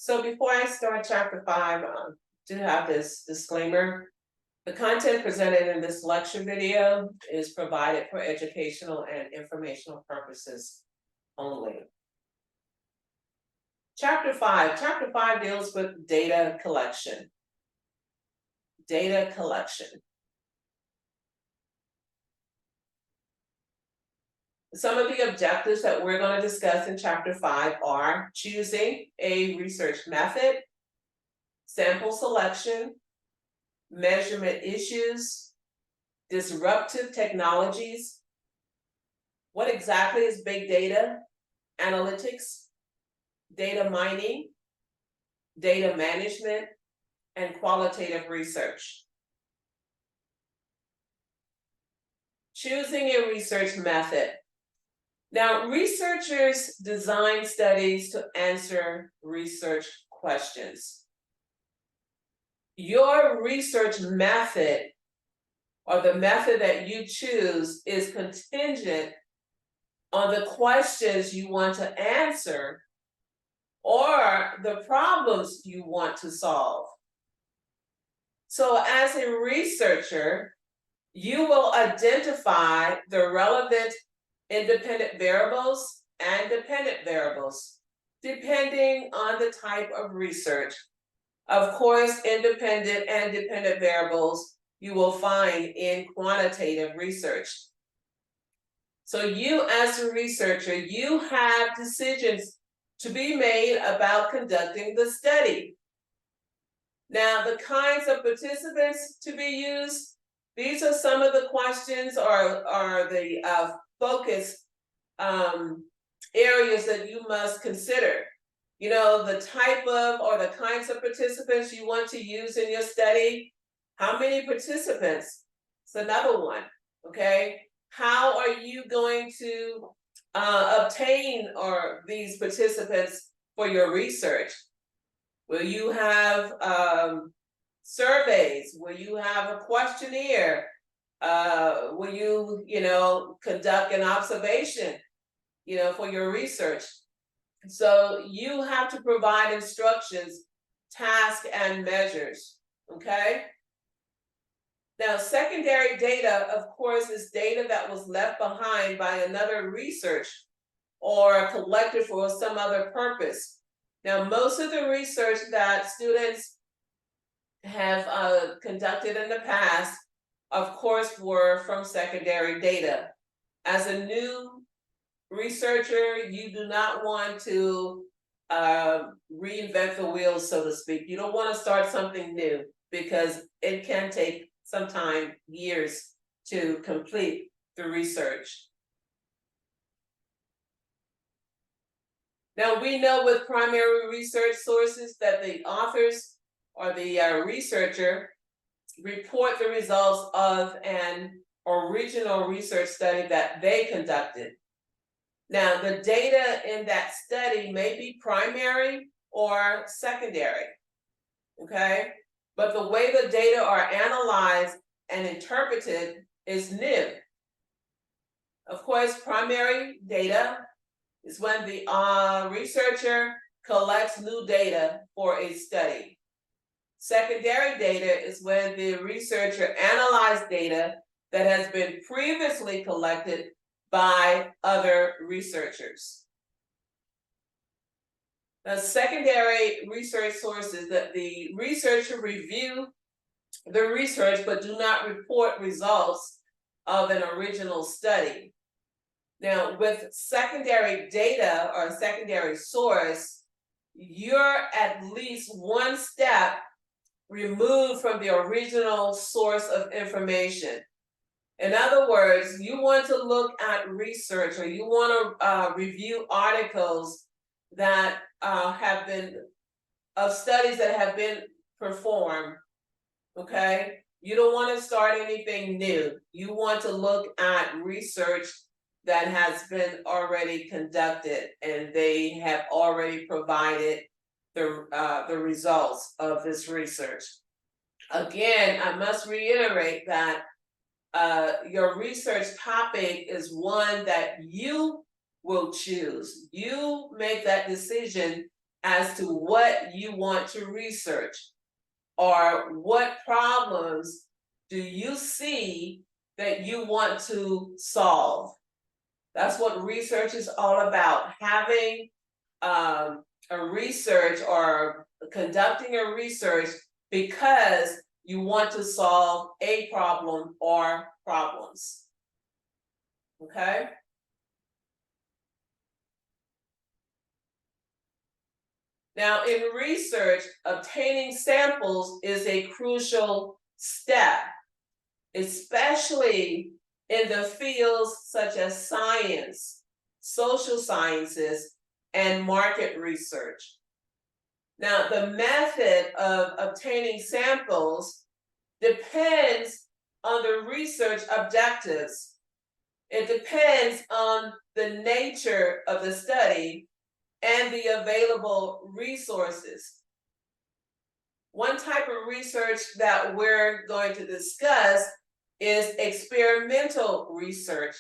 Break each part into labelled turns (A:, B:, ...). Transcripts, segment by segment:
A: So before I start chapter 5, do have this disclaimer. The content presented in this lecture video is provided for educational and informational purposes only. Chapter 5 deals with data collection. Data collection. Some of the objectives that we're going to discuss in chapter 5 are choosing a research method, sample selection, measurement issues, disruptive technologies. What exactly is big data? Analytics, data mining, data management, and qualitative research. Choosing a research method. Now, researchers design studies to answer research questions. Your research method, or the method that you choose, is contingent on the questions you want to answer or the problems you want to solve. So as a researcher, you will identify the relevant independent variables and dependent variables, depending on the type of research. Of course, independent and dependent variables you will find in quantitative research. So you as a researcher, you have decisions to be made about conducting the study. Now, the kinds of participants to be used, these are some of the questions or the focus areas that you must consider. You know, the type of or the kinds of participants you want to use in your study. How many participants? It's another one, okay? How are you going to obtain these participants for your research? Will you have surveys? Will you have a questionnaire? Will you, conduct an observation, for your research? So you have to provide instructions, tasks, and measures, okay? Now, secondary data, of course, is data that was left behind by another research or collected for some other purpose. Now, most of the research that students have conducted in the past, of course, were from secondary data. As a new researcher, you do not want to reinvent the wheel, so to speak. You don't want to start something new because it can take sometimes years to complete the research. Now, we know with primary research sources that the authors or the researcher report the results of an original research study that they conducted. Now, the data in that study may be primary or secondary, okay? But the way the data are analyzed and interpreted is new. Of course, primary data is when the researcher collects new data for a study. Secondary data is when the researcher analyzes data that has been previously collected by other researchers. Now, secondary research sources that the researcher review the research but do not report results of an original study. Now, with secondary data or secondary source, you're at least one step removed from the original source of information. In other words, you want to look at research or you want to review articles that have been of studies that have been performed, okay? You don't want to start anything new. You want to look at research that has been already conducted and they have already provided the results of this research. Again, I must reiterate that your research topic is one that you will choose. You make that decision as to what you want to research, or what problems do you see that you want to solve. That's what research is all about, having a research or conducting a research because you want to solve a problem or problems. Okay? Now, in research, obtaining samples is a crucial step, especially in the fields such as science, social sciences, and market research. Now, the method of obtaining samples depends on the research objectives. It depends on the nature of the study and the available resources. One type of research that we're going to discuss is experimental research,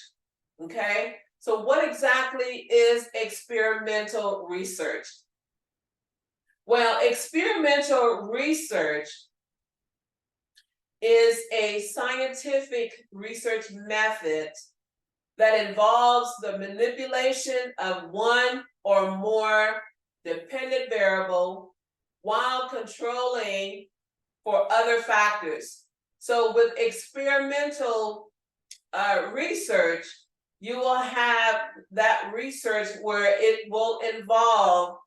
A: okay? So what exactly is experimental research? Well, experimental research is a scientific research method that involves the manipulation of one or more dependent variable while controlling for other factors. So with experimental research, you will have that research where it will involve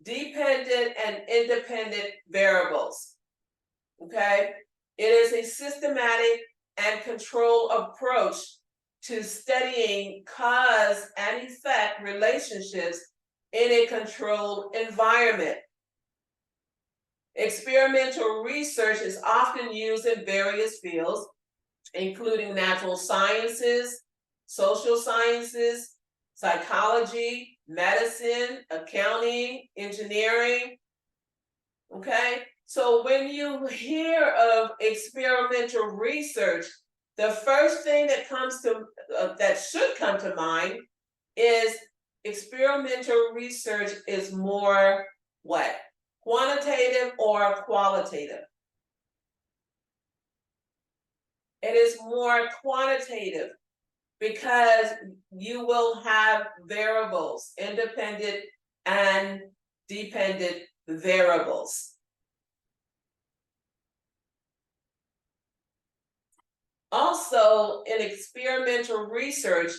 A: dependent and independent variables, okay? It is a systematic and controlled approach to studying cause and effect relationships in a controlled environment. Experimental research is often used in various fields, including natural sciences, social sciences, psychology, medicine, accounting, engineering. Okay, so when you hear of experimental research, the first thing that comes to that should come to mind is experimental research is more what? Quantitative or qualitative? It is more quantitative because you will have variables, independent and dependent variables. Also, in experimental research,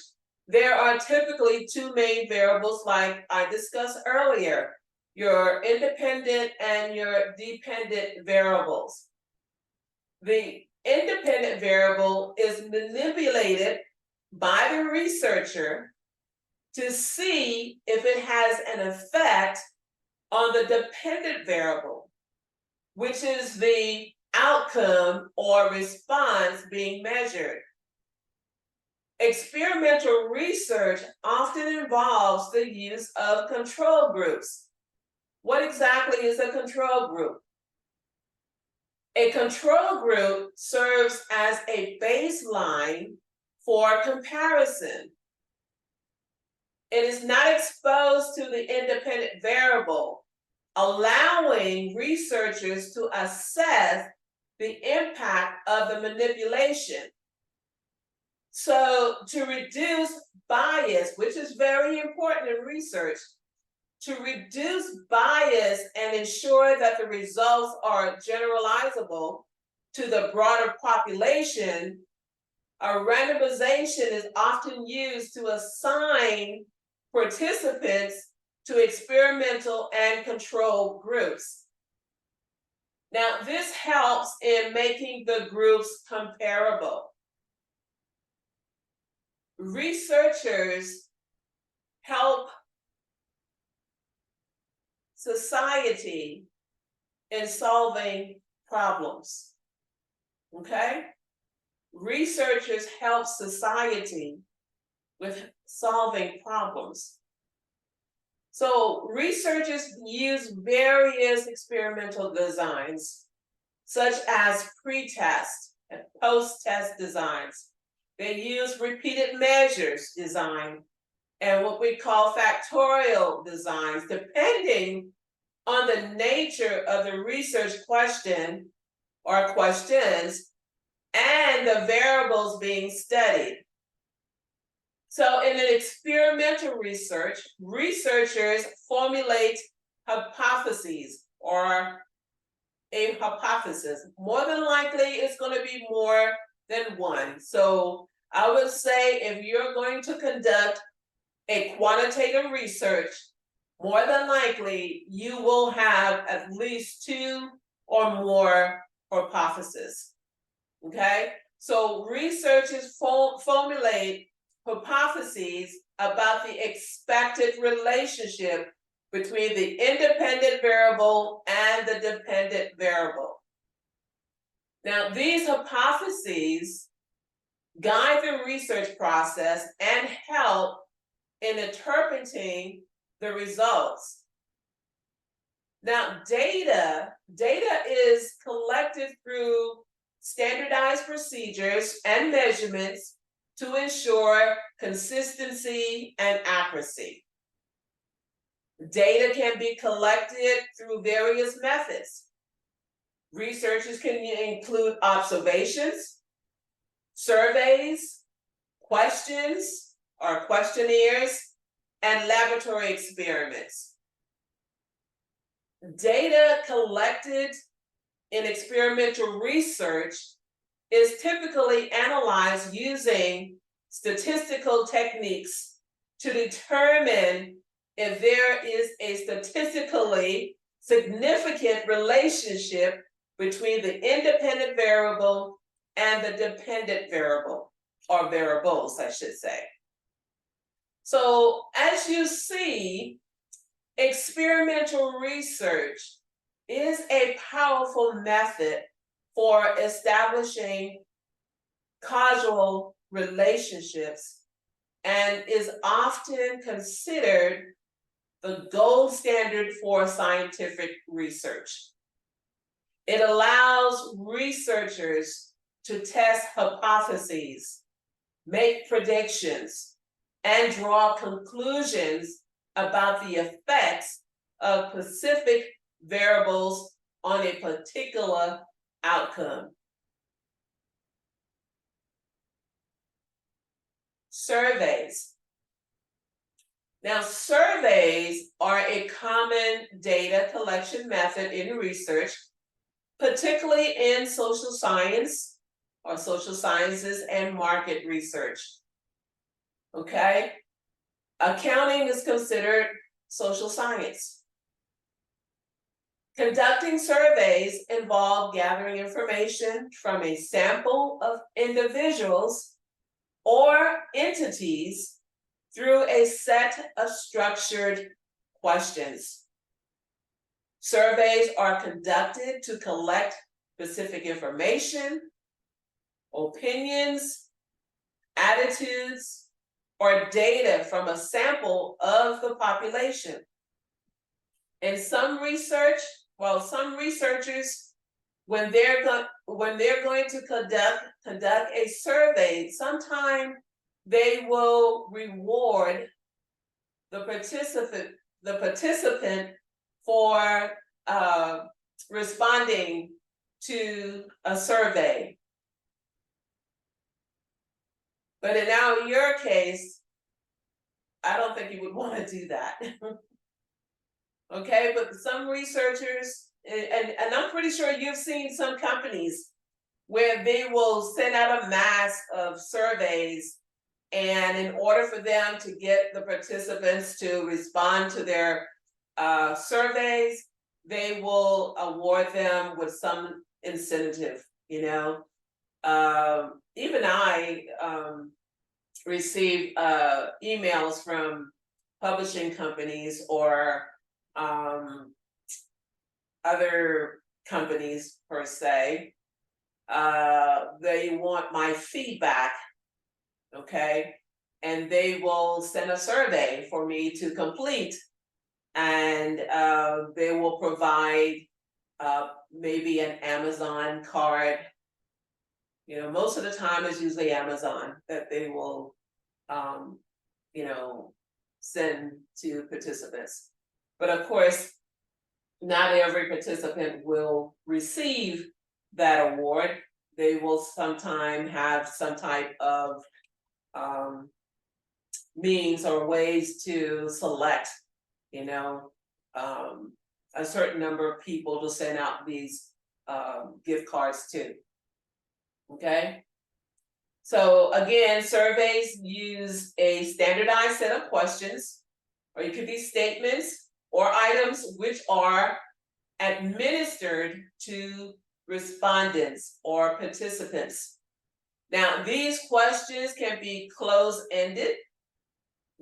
A: there are typically two main variables like I discussed earlier, your independent and your dependent variables. The independent variable is manipulated by the researcher to see if it has an effect on the dependent variable, which is the outcome or response being measured. Experimental research often involves the use of control groups. What exactly is a control group? A control group serves as a baseline for comparison. It is not exposed to the independent variable, allowing researchers to assess the impact of the manipulation. So to reduce bias, which is very important in research, to reduce bias and ensure that the results are generalizable to the broader population, a randomization is often used to assign participants to experimental and control groups. Now, this helps in making the groups comparable. Researchers help society in solving problems, okay? Researchers help society with solving problems. So researchers use various experimental designs, such as pre-test and post-test designs. They use repeated measures design and what we call factorial designs, depending on the nature of the research question or questions and the variables being studied. So in an experimental research, researchers formulate hypotheses or a hypothesis. More than likely, it's going to be more than one. So I would say if you're going to conduct a quantitative research, more than likely you will have at least two or more hypotheses. Okay, so researchers formulate hypotheses about the expected relationship between the independent variable and the dependent variable. Now, these hypotheses guide the research process and help in interpreting the results. Now, data is collected through standardized procedures and measurements to ensure consistency and accuracy. Data can be collected through various methods. Researchers can include observations, surveys, questions or questionnaires, and laboratory experiments. Data collected in experimental research is typically analyzed using statistical techniques to determine if there is a statistically significant relationship between the independent variable and the dependent variable, or variables, I should say. So as you see, experimental research is a powerful method for establishing causal relationships and is often considered the gold standard for scientific research. It allows researchers to test hypotheses, make predictions, and draw conclusions about the effects of specific variables on a particular outcome. Surveys. Now, surveys are a common data collection method in research, particularly in social science or social sciences and market research. Okay? Accounting is considered social science. Conducting surveys involve gathering information from a sample of individuals or entities through a set of structured questions. Surveys are conducted to collect specific information, opinions, attitudes, or data from a sample of the population. In some researchers, when they're going to conduct a survey, sometimes they will reward the participant for responding to a survey. But in your case, I don't think you would want to do that. Okay, but some researchers, and I'm pretty sure you've seen some companies where they will send out a mass of surveys, and in order for them to get the participants to respond to their surveys, they will award them with some incentive, you know. Even I receive emails from publishing companies or other companies per se. They want my feedback, okay? And they will send a survey for me to complete, and they will provide maybe an Amazon card. You know, most of the time it's usually Amazon that they will, you know, send to participants. But of course, not every participant will receive that award. They will sometime have some type of means or ways to select, you know, a certain number of people to send out these gift cards to. Okay. So again, surveys use a standardized set of questions, or it could be statements or items which are administered to respondents or participants. Now, these questions can be closed-ended,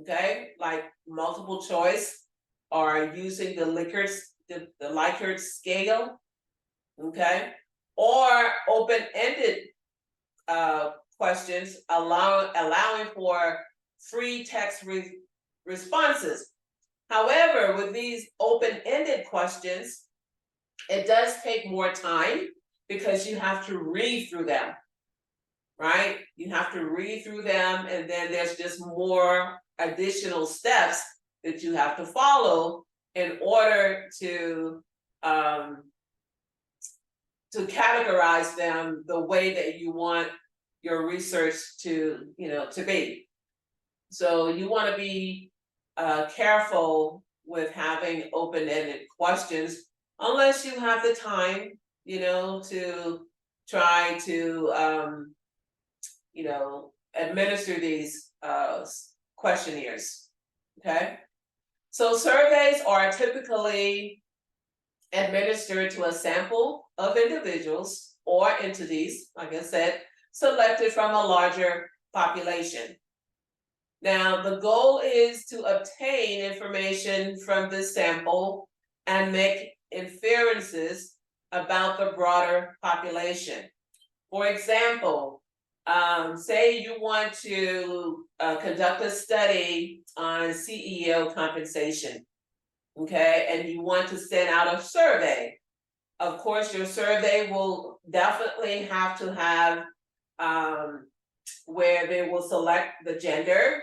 A: okay, like multiple choice, or using the Likert scale, okay, or open-ended questions allowing for free text responses. However, with these open-ended questions, it does take more time because you have to read through them, right? You have to read through them, and then there's just more additional steps that you have to follow in order to categorize them the way that you want your research to, to be. So you want to be careful with having open-ended questions, unless you have the time, to try to, administer these questionnaires. Okay. So surveys are typically administered to a sample of individuals or entities, like I said, selected from a larger population. Now, the goal is to obtain information from this sample and make inferences about the broader population. For example, say you want to conduct a study on CEO compensation, okay, and you want to send out a survey. Of course, your survey will definitely have to have where they will select the gender.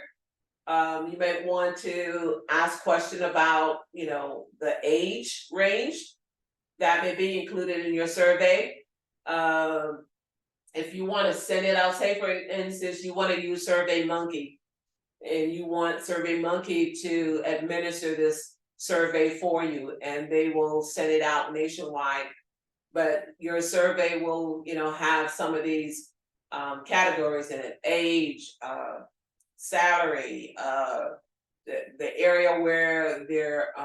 A: You might want to ask a question about, the age range that may be included in your survey. If you want to send it out, say for instance, you want to use SurveyMonkey, and you want SurveyMonkey to administer this survey for you, and they will send it out nationwide. But your survey will, have some of these categories in it: age, salary, the area where they're,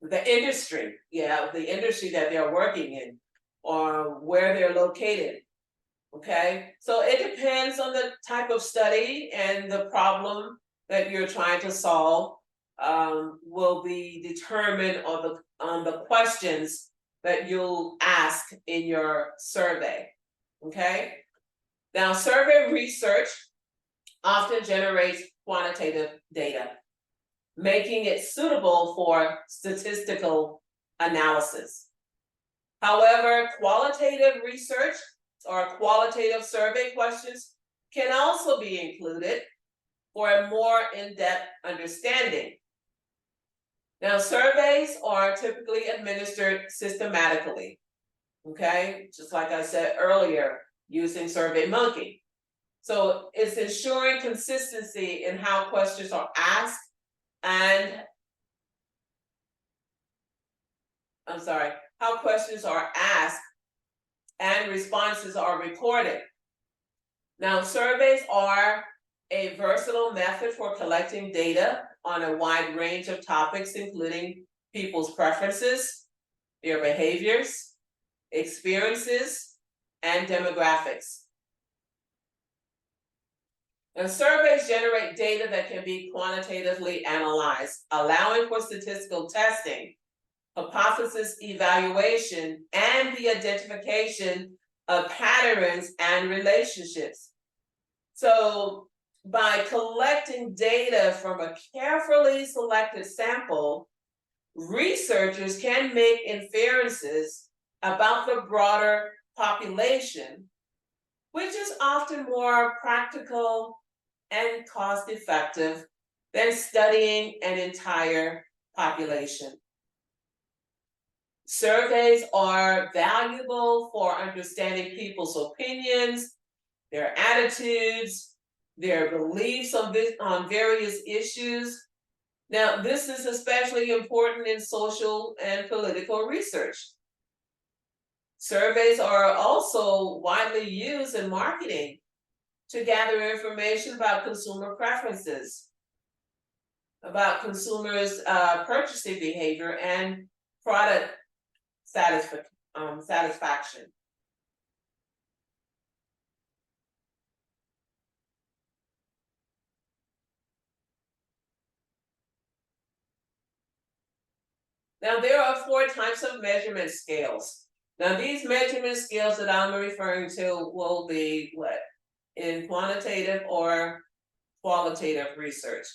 A: the industry, the industry that they're working in, or where they're located. Okay, so it depends on the type of study and the problem that you're trying to solve, will be determined on the questions that you'll ask in your survey. Okay, now survey research often generates quantitative data, making it suitable for statistical analysis. However, qualitative research or qualitative survey questions can also be included for a more in-depth understanding. Now, surveys are typically administered systematically, okay? Just like I said earlier, using SurveyMonkey. So it's ensuring consistency in how questions are asked how questions are asked and responses are recorded. Now, surveys are a versatile method for collecting data on a wide range of topics, including people's preferences, their behaviors, experiences, and demographics. And surveys generate data that can be quantitatively analyzed, allowing for statistical testing, hypothesis evaluation, and the identification of patterns and relationships. So by collecting data from a carefully selected sample, researchers can make inferences about the broader population, which is often more practical and cost-effective than studying an entire population. Surveys are valuable for understanding people's opinions, their attitudes, their beliefs on various issues. Now, this is especially important in social and political research. Surveys are also widely used in marketing to gather information about consumer preferences, about consumers' purchasing behavior and product satisfaction. Now, there are 4 types of measurement scales. Now, these measurement scales that I'm referring to will be what? In quantitative or qualitative research.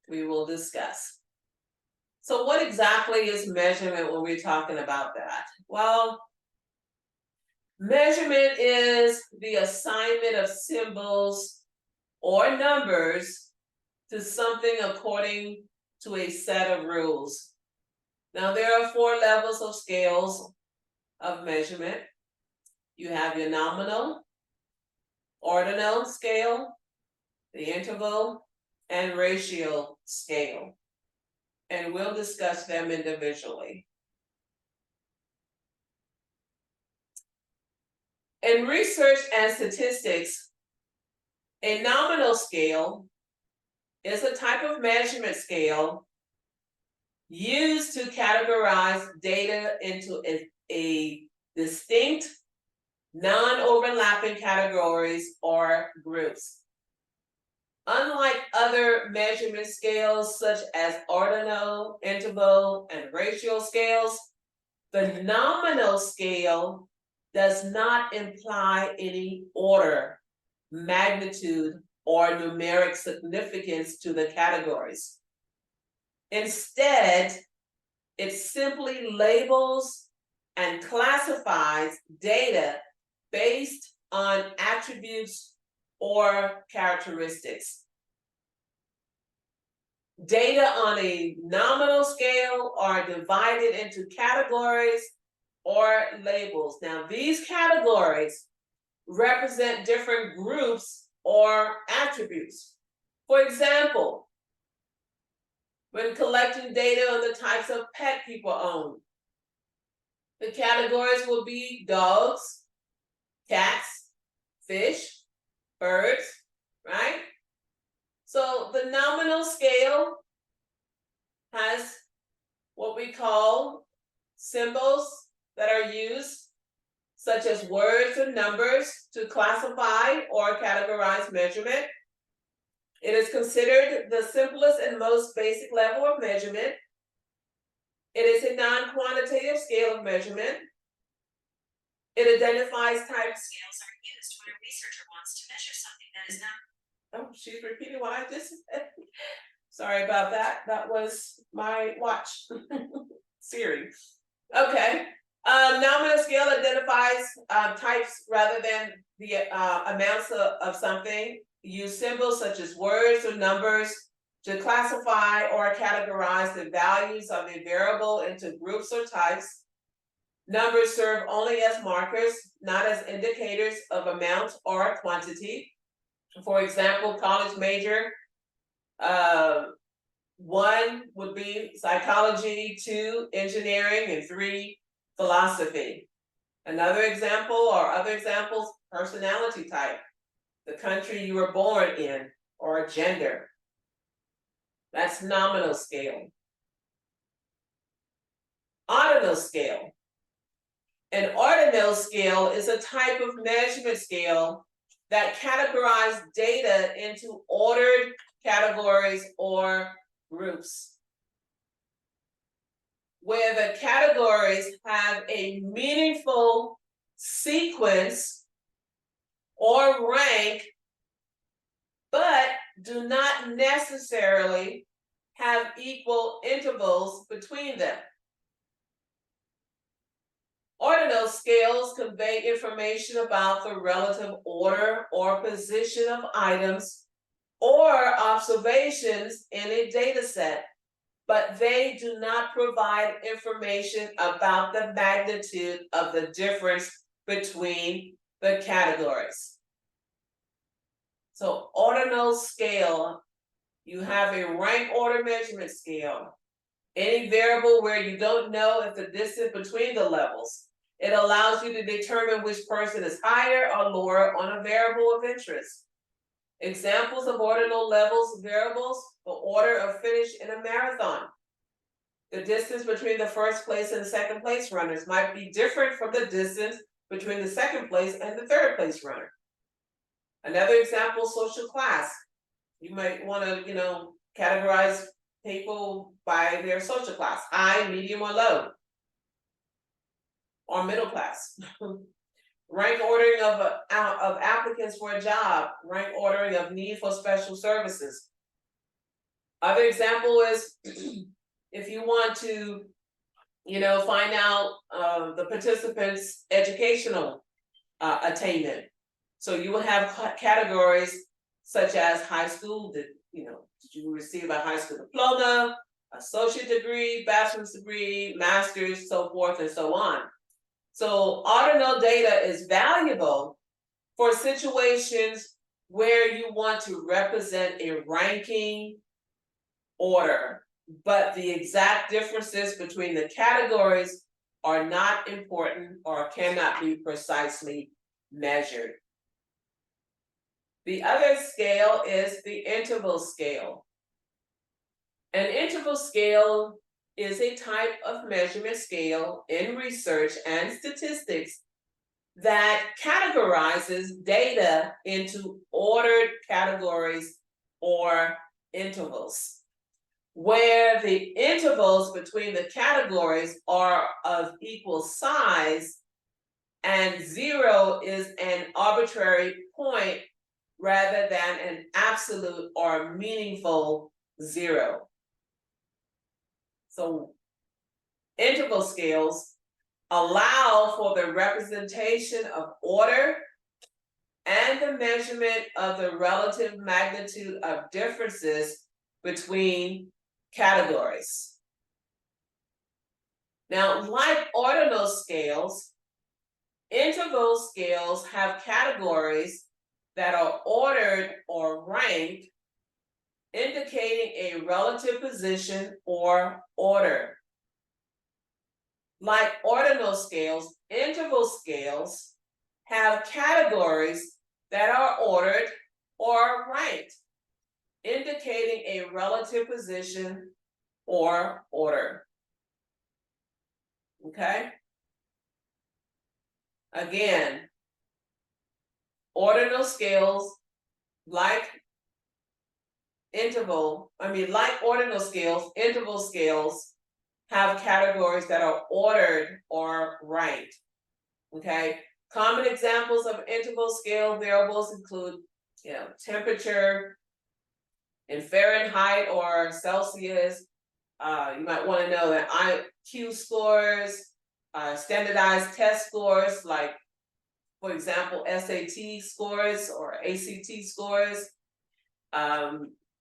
A: We will discuss. So what exactly is measurement when we're talking about that? Well, measurement is the assignment of symbols or numbers to something according to a set of rules. Now, there are 4 levels of scales of measurement. You have your nominal, ordinal scale, the interval, and ratio scale. And we'll discuss them individually. In research and statistics, a nominal scale is a type of measurement scale used to categorize data into a distinct, non-overlapping categories or groups. Unlike other measurement scales such as ordinal, interval, and ratio scales, the nominal scale does not imply any order, magnitude, or numeric significance to the categories. Instead, it simply labels and classifies data based on attributes or characteristics. Data on a nominal scale are divided into categories or labels. Now, these categories represent different groups or attributes. For example, when collecting data on the types of pet people own, the categories will be dogs, cats, fish, birds, right? So the nominal scale has what we call symbols that are used, such as words and numbers, to classify or categorize measurement. It is considered the simplest and most basic level of measurement. It is a non-quantitative scale of measurement. It identifies types.
B: Scales are used when a researcher wants to measure something that is not.
A: Oh, she's repeating what I just said. Sorry about that. That was my watch. Siri. Okay. Nominal scale identifies types rather than the amounts of something. Use symbols such as words or numbers to classify or categorize the values of a variable into groups or types. Numbers serve only as markers, not as indicators of amount or quantity. For example, college major, 1 would be psychology, 2 engineering, and 3 philosophy. Another example or other examples, personality type, the country you were born in, or gender. That's nominal scale. Ordinal scale. An ordinal scale is a type of measurement scale that categorizes data into ordered categories or groups, where the categories have a meaningful sequence or rank, but do not necessarily have equal intervals between them. Ordinal scales convey information about the relative order or position of items or observations in a data set. but they do not provide information about the magnitude of the difference between the categories. So ordinal scale, you have a rank order measurement scale. Any variable where you don't know if the distance between the levels. It allows you to determine which person is higher or lower on a variable of interest. Examples of ordinal levels variables: the order of finish in a marathon. The distance between the first place and second place runners might be different from the distance between the second place and the third place runner. Another example, social class. You might want to, categorize people by their social class, high, medium, or low, or middle class. Rank ordering of applicants for a job, rank ordering of need for special services. Other example is if you want to, find out the participants' educational attainment. So you will have categories such as high school, did you receive a high school diploma, associate degree, bachelor's degree, master's, so forth and so on. So ordinal data is valuable for situations where you want to represent a ranking order, but the exact differences between the categories are not important or cannot be precisely measured. The other scale is the interval scale. An interval scale is a type of measurement scale in research and statistics that categorizes data into ordered categories or intervals, where the intervals between the categories are of equal size and 0 is an arbitrary point rather than an absolute or meaningful 0. So interval scales allow for the representation of order and the measurement of the relative magnitude of differences between categories. Now, like ordinal scales, interval scales have categories that are ordered or ranked, indicating a relative position or order. Like ordinal scales, interval scales have categories that are ordered or ranked, indicating a relative position or order. Okay? Again, ordinal scales, like ordinal scales, interval scales have categories that are ordered or ranked. Okay? Common examples of interval scale variables include, temperature in Fahrenheit or Celsius. You might want to know that IQ scores, standardized test scores, like, for example, SAT scores or ACT scores.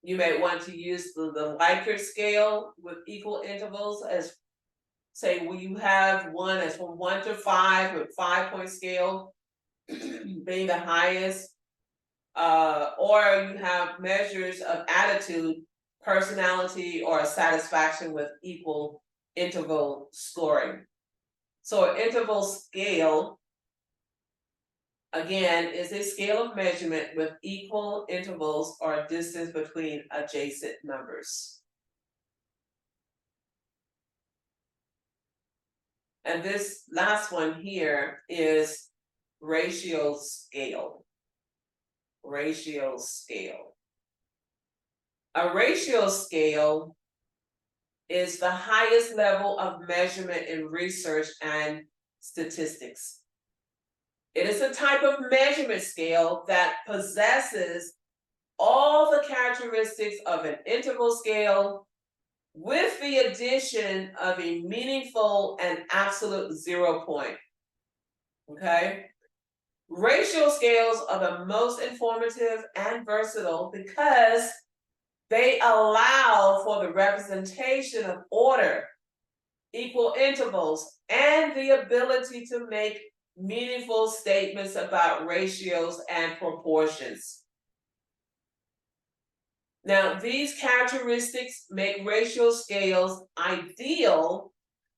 A: You may want to use the Likert scale with equal intervals, as say you have one as from 1 to 5 with 5-point scale being the highest, or you have measures of attitude, personality, or satisfaction with equal interval scoring. So an interval scale, again, is a scale of measurement with equal intervals or distance between adjacent numbers. And this last one here is ratio scale. Ratio scale. A ratio scale is the highest level of measurement in research and statistics. It is a type of measurement scale that possesses all the characteristics of an interval scale with the addition of a meaningful and absolute 0 point. Okay? Ratio scales are the most informative and versatile because They allow for the representation of order, equal intervals, and the ability to make meaningful statements about ratios and proportions. Now, these characteristics make ratio scales ideal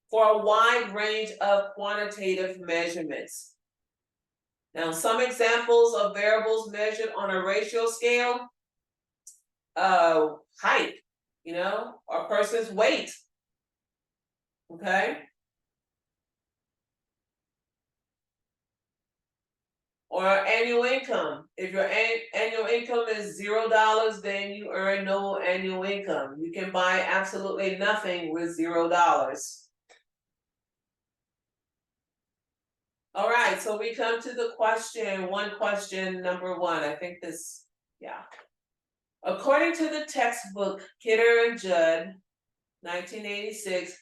A: for a wide range of quantitative measurements. Now, some examples of variables measured on a ratio scale, height, or a person's weight, okay? Or annual income. If your annual income is $0, then you earn no annual income. You can buy absolutely nothing with $0. All right, so we come to the question number one. I think this, yeah. According to the textbook, Kidder and Judd, 1986,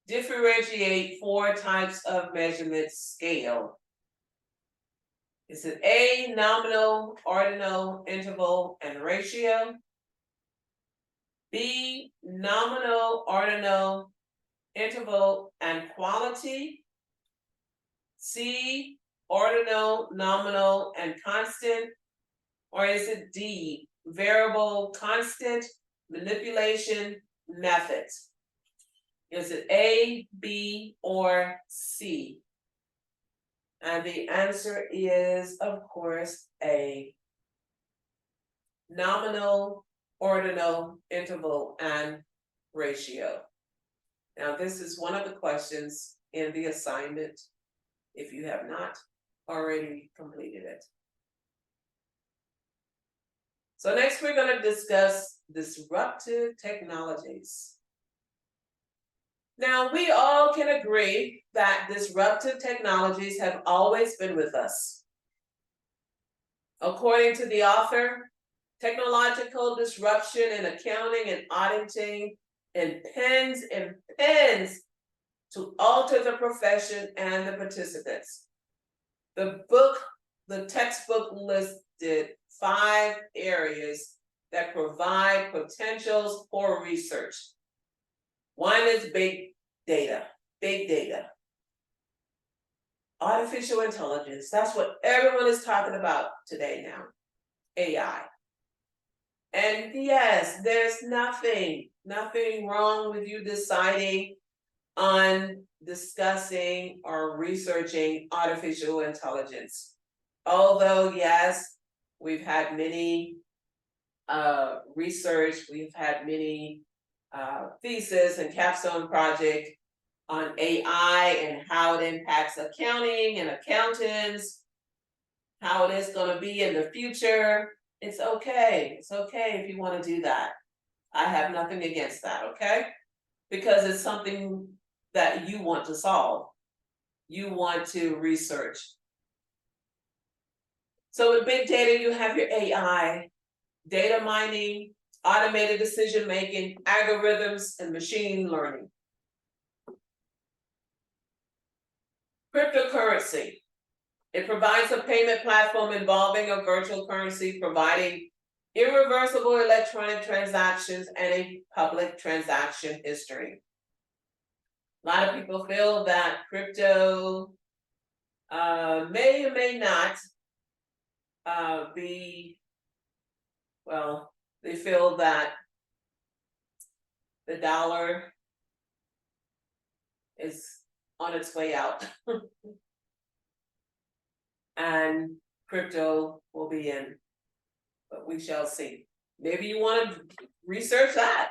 A: differentiate 4 types of measurement scale. Is it A, nominal, ordinal, interval, and ratio? B, nominal, ordinal, interval, and quality? C, ordinal, nominal, and constant? Or is it D, variable, constant, manipulation, methods? Is it A, B, or C? And the answer is, of course, A. Nominal, ordinal, interval, and ratio. Now, this is one of the questions in the assignment, if you have not already completed it. So next, we're going to discuss disruptive technologies. Now, we all can agree that disruptive technologies have always been with us. According to the author, technological disruption in accounting and auditing impends to alter the profession and the participants. The textbook listed 5 areas that provide potentials for research. One is big data. Artificial intelligence, that's what everyone is talking about today now, AI. And yes, there's nothing wrong with you deciding on discussing or researching artificial intelligence. Although, yes, we've had many research, we've had many thesis and capstone project on AI and how it impacts accounting and accountants, how it is going to be in the future. It's okay if you want to do that. I have nothing against that, okay? Because it's something that you want to solve. You want to research. So with big data, you have your AI, data mining, automated decision-making, algorithms, and machine learning. Cryptocurrency. It provides a payment platform involving a virtual currency, providing irreversible electronic transactions and a public transaction history. A lot of people feel that crypto may or may not be, well, they feel that the dollar is on its way out and crypto will be in, but we shall see. Maybe you want to research that,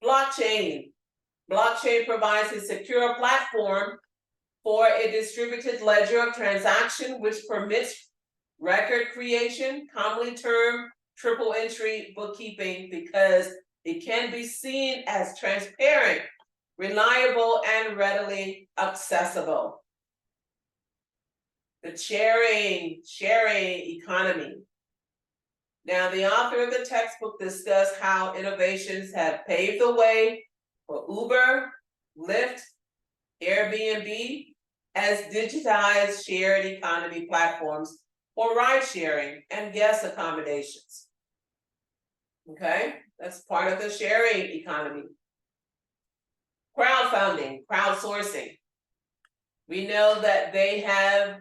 A: Blockchain. Blockchain provides a secure platform for a distributed ledger of transaction which permits record creation, commonly termed triple entry bookkeeping, because it can be seen as transparent, reliable, and readily accessible. The sharing economy. Now, the author of the textbook discussed how innovations have paved the way for Uber, Lyft, Airbnb as digitized shared economy platforms for ride sharing and guest accommodations. Okay, that's part of the sharing economy. Crowdfunding, crowdsourcing. We know that they have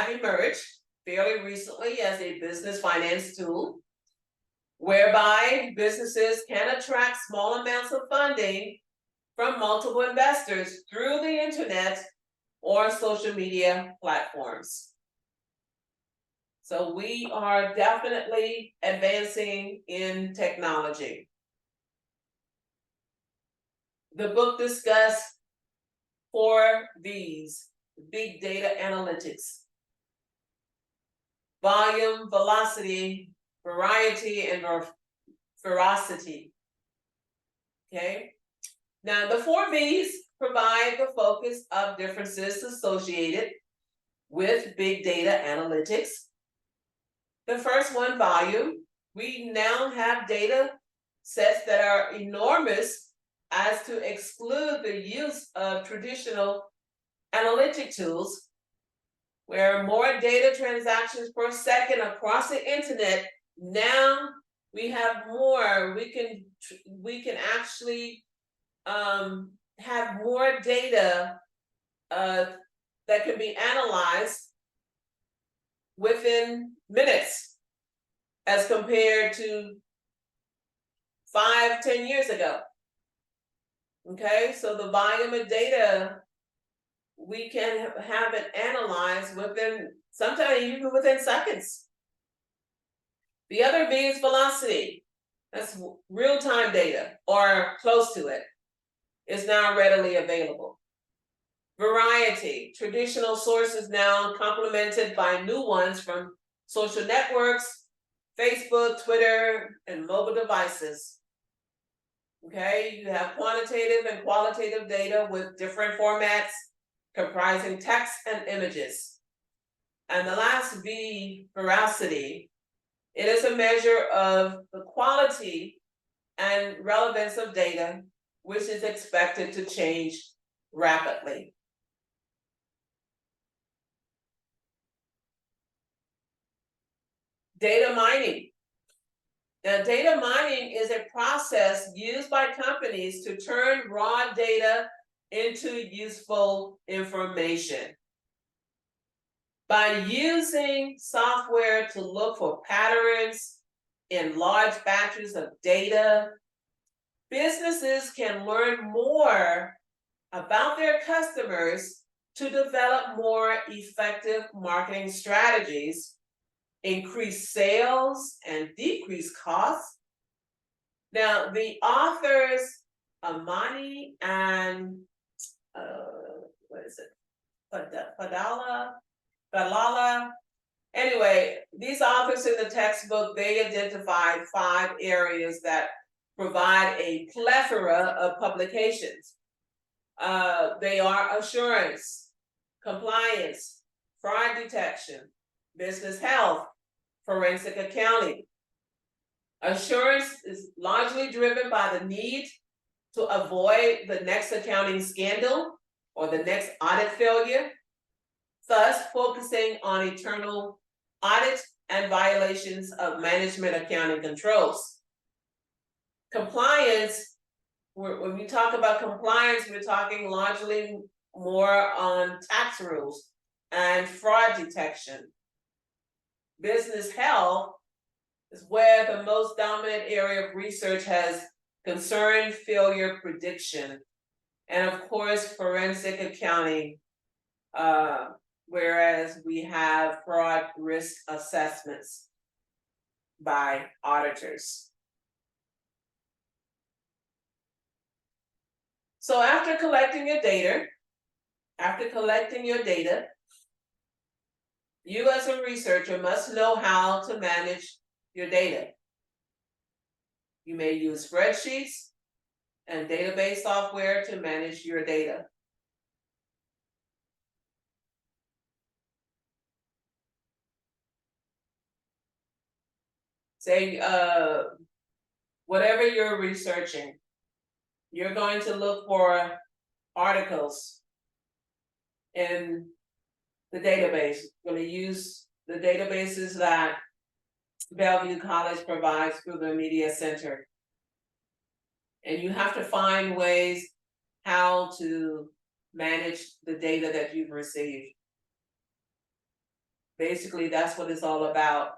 A: emerged fairly recently as a business finance tool, whereby businesses can attract small amounts of funding from multiple investors through the internet or social media platforms. So we are definitely advancing in technology. The book discussed 4 V's: big data analytics, volume, velocity, variety, and veracity. Okay. Now the 4 V's provide the focus of differences associated with big data analytics. The first one, volume. We now have data sets that are enormous as to exclude the use of traditional analytic tools, where more data transactions per second across the internet. Now we have more. We can actually have more data that can be analyzed within minutes as compared to 5-10 years ago. Okay, so the volume of data, we can have it analyzed within, sometimes even within seconds. The other V is velocity. That's real-time data, or close to it, is now readily available. Variety, traditional sources now complemented by new ones from social networks, Facebook, Twitter, and mobile devices. Okay, you have quantitative and qualitative data with different formats comprising text and images. And the last V, veracity, it is a measure of the quality and relevance of data, which is expected to change rapidly. Data mining. Now, data mining is a process used by companies to turn raw data into useful information. By using software to look for patterns in large batches of data, businesses can learn more about their customers to develop more effective marketing strategies, increase sales, and decrease costs. Now, the authors, Amani and Fadala. Anyway, these authors in the textbook, they identified 5 areas that provide a plethora of publications. They are assurance, compliance, fraud detection, business health, forensic accounting. Assurance is largely driven by the need to avoid the next accounting scandal or the next audit failure, thus focusing on internal audit and violations of management accounting controls. Compliance, when we talk about compliance, we're talking largely more on tax rules and fraud detection. Business health is where the most dominant area of research has concerned failure prediction. And of course, forensic accounting, whereas we have fraud risk assessments by auditors. So after collecting your data, you as a researcher must know how to manage your data. You may use spreadsheets and database software to manage your data. Say, whatever you're researching, you're going to look for articles in the database. You're going to use the databases that Bellevue College provides through the media center. And you have to find ways how to manage the data that you've received. Basically, that's what it's all about.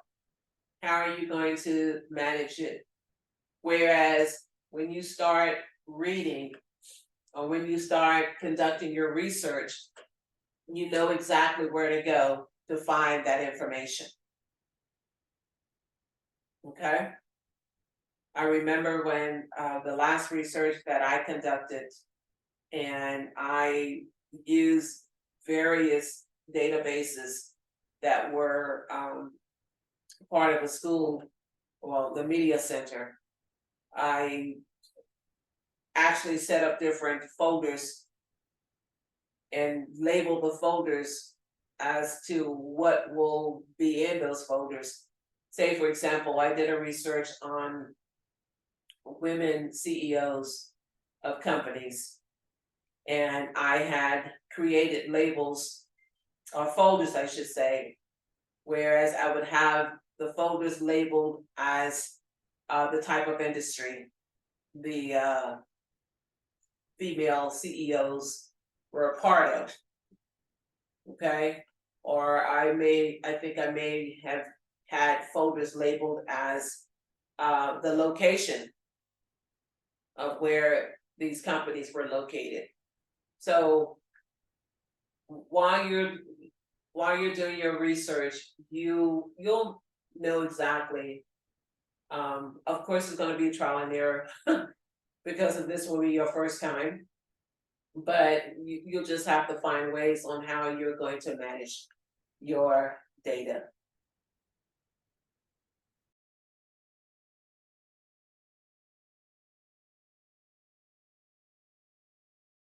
A: How are you going to manage it? Whereas when you start reading or when you start conducting your research, you know exactly where to go to find that information. Okay? I remember when the last research that I conducted, and I used various databases that were part of the school, well, the media center. I actually set up different folders and label the folders as to what will be in those folders. Say, for example, I did a research on women CEOs of companies. And I had created labels or folders, I should say, whereas I would have the folders labeled as the type of industry the female CEOs were a part of. Okay. Or I think I may have had folders labeled as the location of where these companies were located. So while you're doing your research, you'll know exactly. Of course, it's going to be trial and error because of this will be your first time, but you'll just have to find ways on how you're going to manage your data.